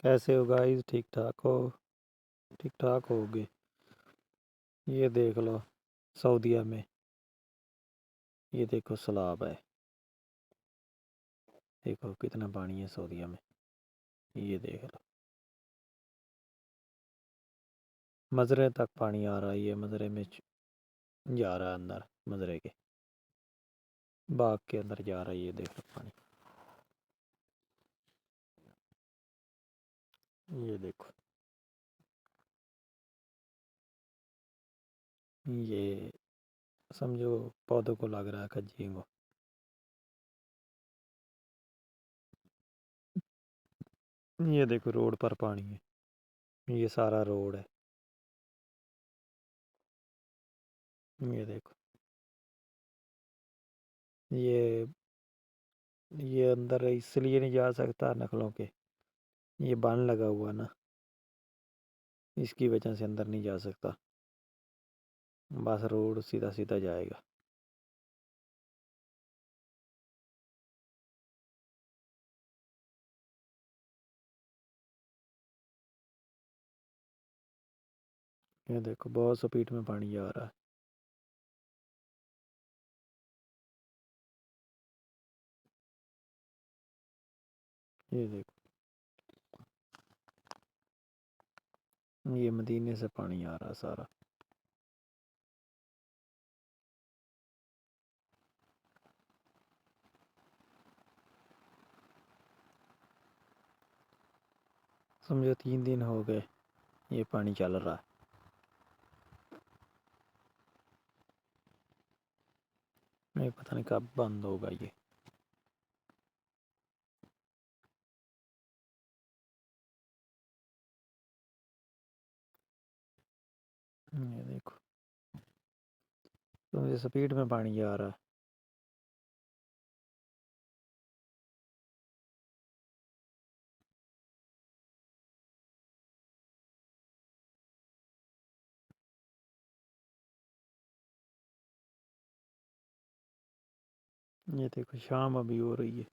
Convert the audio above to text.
कैसे हो गाइस? ठीक ठाक हो? ठीक ठाक होगे। ये देख लो, सऊदीया में ये देखो सैलाब है। देखो कितना पानी है सऊदीया में। ये देख लो, मजरे तक पानी आ रहा है। ये मजरे में जा रहा है अंदर, मजरे के बाग के अंदर जा रहा है। ये देख लो पानी। ये देखो, ये समझो पौधों को लग रहा है कज्जियों को। ये देखो रोड पर पानी है। ये सारा रोड है। ये देखो, ये ये अंदर इसलिए नहीं जा सकता नखलों के। ये बांध लगा हुआ ना, इसकी वजह से अंदर नहीं जा सकता। बस रोड सीधा सीधा जाएगा। ये देखो बहुत स्पीड में पानी जा रहा है। ये देखो, ये मदीने से पानी आ रहा है सारा। समझो 3 दिन हो गए ये पानी चल रहा है। नहीं पता नहीं कब बंद होगा ये। ये देखो, समझो स्पीड में पानी जा रहा है। ये देखो शाम अभी हो रही है।